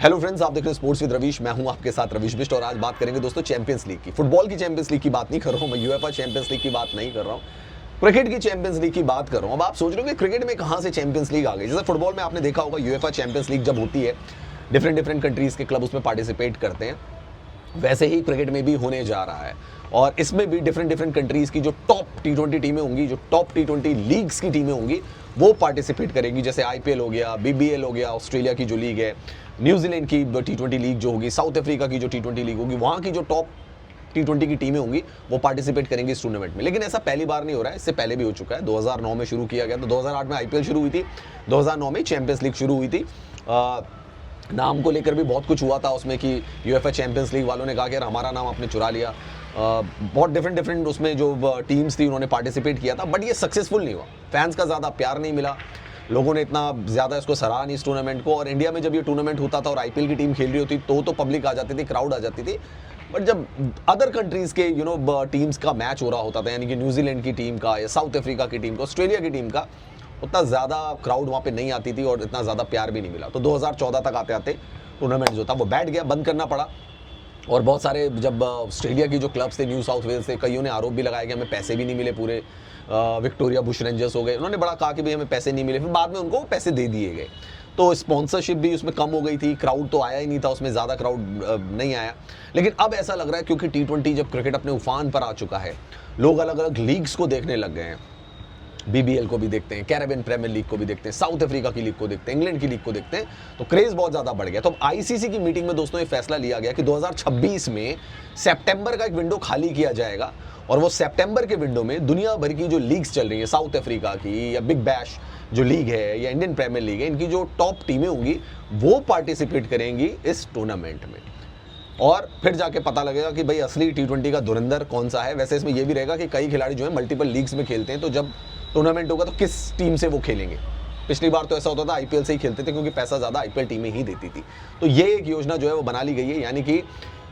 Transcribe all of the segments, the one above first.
Hello friends, आप देख रहे हैं स्पोर्ट्स विद रवीश। मैं हूं आपके साथ रवीश बिष्ट और आज बात करेंगे दोस्तों चैंपियंस लीग की। फुटबॉल की चैंपियंस लीग की बात नहीं कर रहा हूं मैं, यूएफए चैंपियंस लीग की बात नहीं कर रहा हूं, क्रिकेट की चैंपियंस लीग की बात कर रहा हूं। अब आप सोच रहे हो कि क्रिकेट में कहां से चैंपियंस लीग आ गई। जैसे फुटबॉल में आपने देखा होगा यूएफए चैंपियंस लीग जब होती है, डिफरेंट कंट्रीज के क्लब उसमें पार्टिसिपेट करते हैं, वैसे ही क्रिकेट में भी होने जा रहा है। और इसमें भी डिफरेंट कंट्रीज की जो टॉप टी20 टीमें होंगी, जो टॉप टी20 लीग्स की टीमें होंगी, वो पार्टिसिपेट करेंगी। जैसे आईपीएल हो गया, बीबीएल हो गया, ऑस्ट्रेलिया की जो लीग है, न्यूजीलैंड की टी20 लीग जो होगी, साउथ अफ्रीका की जो टी20 लीग होगी, वहाँ की जो टॉप टी20 की टीमें होंगी वो पार्टिसिपेट करेंगी इस टूर्नामेंट में। लेकिन ऐसा पहली बार नहीं हो रहा है, इससे पहले भी हो चुका है। 2009 में शुरू किया गया, तो 2008 में आईपीएल शुरू हुई थी, 2009 में चैंपियंस लीग शुरू हुई थी। नाम को लेकर भी बहुत कुछ हुआ था उसमें कि यूएफए चैंपियंस लीग वालों ने कहा कि यार हमारा नाम आपने चुरा लिया। बहुत डिफरेंट उसमें जो टीम्स थी उन्होंने पार्टिसिपेट किया था, बट ये सक्सेसफुल नहीं हुआ। फैंस का ज़्यादा प्यार नहीं मिला, लोगों ने इतना ज़्यादा इसको सराहा नहीं इस टूर्नामेंट को। और इंडिया में जब ये टूर्नामेंट होता था और आईपीएल की टीम खेल रही होती तो पब्लिक आ जाती थी, क्राउड आ जाती थी। बट जब अदर कंट्रीज़ के टीम्स का मैच हो रहा होता था, यानी कि न्यूजीलैंड की टीम का या साउथ अफ्रीका की टीम का, ऑस्ट्रेलिया की टीम का, उतना ज़्यादा क्राउड वहाँ पे नहीं आती थी और इतना ज़्यादा प्यार भी नहीं मिला। तो 2014 तक आते आते टूर्नामेंट जो था वो बैठ गया, बंद करना पड़ा। और बहुत सारे जब ऑस्ट्रेलिया की जो क्लब्स थे, न्यू साउथ वेल्स से, कईयों ने आरोप भी लगाया कि हमें पैसे भी नहीं मिले पूरे। विक्टोरिया बुश रेंजर्स हो गए, उन्होंने बड़ा कहा कि भाई हमें पैसे नहीं मिले, फिर बाद में उनको पैसे दे दिए गए। तो स्पॉन्सरशिप भी उसमें कम हो गई थी, क्राउड तो आया ही नहीं था उसमें, ज़्यादा क्राउड नहीं आया। लेकिन अब ऐसा लग रहा है क्योंकि टी20 जब क्रिकेट अपने उफान पर आ चुका है, लोग अलग अलग लीग्स को देखने लग गए हैं। बीबीएल को भी देखते हैं, कैरेबियन प्रीमियर लीग को भी देखते हैं, साउथ अफ्रीका की लीग को देखते हैं, इंग्लैंड की लीग को देखते हैं, तो क्रेज बहुत ज़्यादा बढ़ गया। तो आईसीसी की मीटिंग में दोस्तों ये फैसला लिया गया कि 2026 में सितंबर का एक विंडो खाली किया जाएगा और वो सितंबर के विंडो में दुनिया भर की जो लीग्स चल रही है, साउथ अफ्रीका की या बिग बैश जो लीग है या इंडियन प्रीमियर लीग है, इनकी जो टॉप टीमें होंगी वो पार्टिसिपेट करेंगी इस टूर्नामेंट में। और फिर जाके पता लगेगा कि भाई असली टी20 का धुरंधर कौन सा है। वैसे इसमें यह भी रहेगा कि कई खिलाड़ी जो है मल्टीपल लीग्स में खेलते हैं, तो जब टूर्नामेंट होगा तो किस टीम से वो खेलेंगे। पिछली बार तो ऐसा होता था आईपीएल से ही खेलते थे क्योंकि पैसा ज़्यादा आईपीएल टीमें ही देती थी। तो ये एक योजना जो है वो बना ली गई है, यानी कि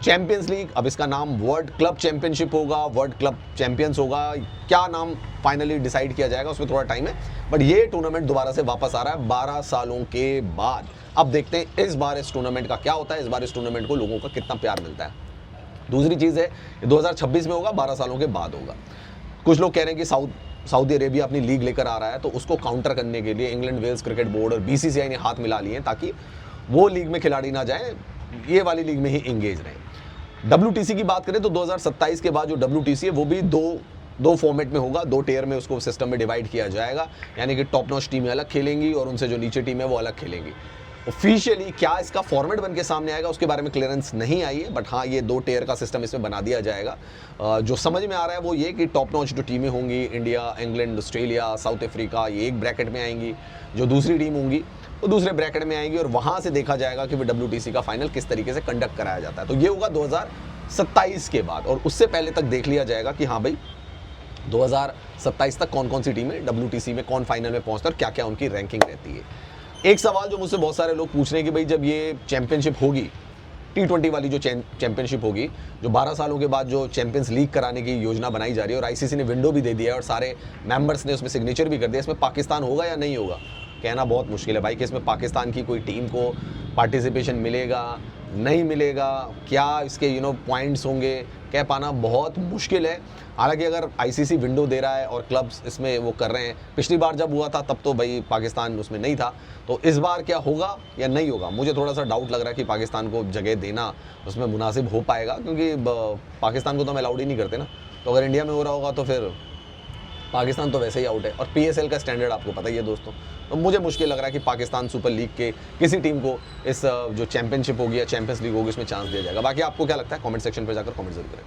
चैंपियंस लीग, अब इसका नाम वर्ल्ड क्लब चैंपियनशिप होगा, वर्ल्ड क्लब चैंपियंस होगा। क्या नाम फाइनली डिसाइड किया जाएगा उसमें थोड़ा टाइम है, बट ये टूर्नामेंट दोबारा से वापस आ रहा है 12 सालों के बाद। अब देखते हैं इस बार इस टूर्नामेंट का क्या होता है, इस बार इस टूर्नामेंट को लोगों का कितना प्यार मिलता है। दूसरी चीज़ है 2026 में होगा, 12 सालों के बाद होगा। कुछ लोग कह रहे हैं कि सऊदी अरेबिया अपनी लीग लेकर आ रहा है, तो उसको काउंटर करने के लिए इंग्लैंड वेल्स क्रिकेट बोर्ड और बीसीसीआई ने हाथ मिला लिए हैं ताकि वो लीग में खिलाड़ी ना जाएं, ये वाली लीग में ही एंगेज रहें। डब्ल्यूटीसी की बात करें तो 2027 के बाद जो डब्ल्यूटीसी है वो भी दो फॉर्मेट में होगा, 2 टियर में उसको सिस्टम में डिवाइड किया जाएगा, यानी कि टॉप नॉच टीमें अलग खेलेंगी और उनसे जो नीचे टीम है वो अलग खेलेंगी। ऑफिशियली क्या इसका फॉर्मेट बन के सामने आएगा उसके बारे में क्लियरेंस नहीं आई है, बट हाँ ये 2 टियर का सिस्टम इसमें बना दिया जाएगा। जो समझ में आ रहा है वो ये कि टॉप नॉच जो टीमें होंगी, India, England, Australia, south Africa, ये एक ब्रैकेट में आएंगी। जो दूसरी टीम होंगी वो दूसरे ब्रैकेट में आएंगी और वहाँ से देखा जाएगा कि वो डब्ल्यूटीसी का फाइनल किस तरीके से कंडक्ट कराया जाता है। तो ये होगा 2027 के बाद, और उससे पहले तक देख लिया जाएगा कि हाँ भाई 2027 तक कौन कौन सी टीमें डब्ल्यूटीसी में, कौन फाइनल में पहुँचता है और क्या क्या उनकी रैंकिंग रहती है। एक सवाल जो मुझसे बहुत सारे लोग पूछ रहे हैं कि भाई जब ये चैंपियनशिप होगी, टी20 वाली जो चैंपियनशिप होगी, जो 12 सालों के बाद जो चैंपियंस लीग कराने की योजना बनाई जा रही है और आईसीसी ने विंडो भी दे दिया है और सारे मेंबर्स ने उसमें सिग्नेचर भी कर दिया, इसमें पाकिस्तान होगा या नहीं होगा कहना बहुत मुश्किल है भाई कि इसमें पाकिस्तान की कोई टीम को पार्टिसिपेशन मिलेगा नहीं मिलेगा, क्या इसके पॉइंट्स होंगे, कह पाना बहुत मुश्किल है। हालांकि अगर आईसीसी विंडो दे रहा है और क्लब्स इसमें वो कर रहे हैं, पिछली बार जब हुआ था तब तो भाई पाकिस्तान उसमें नहीं था, तो इस बार क्या होगा या नहीं होगा, मुझे थोड़ा सा डाउट लग रहा है कि पाकिस्तान को जगह देना उसमें मुनासिब हो पाएगा, क्योंकि पाकिस्तान को तो हम अलाउड ही नहीं करते ना। तो अगर इंडिया में हो रहा होगा तो फिर पाकिस्तान तो वैसे ही आउट है, और पीएसएल का स्टैंडर्ड आपको पता ही है दोस्तों। तो मुझे मुश्किल लग रहा है कि पाकिस्तान सुपर लीग के किसी टीम को इस जो चैंपियनशिप होगी या चैंपियंस लीग होगी उसमें चांस दिया जाएगा। बाकी आपको क्या लगता है, कमेंट सेक्शन पर जाकर कमेंट जरूर करें।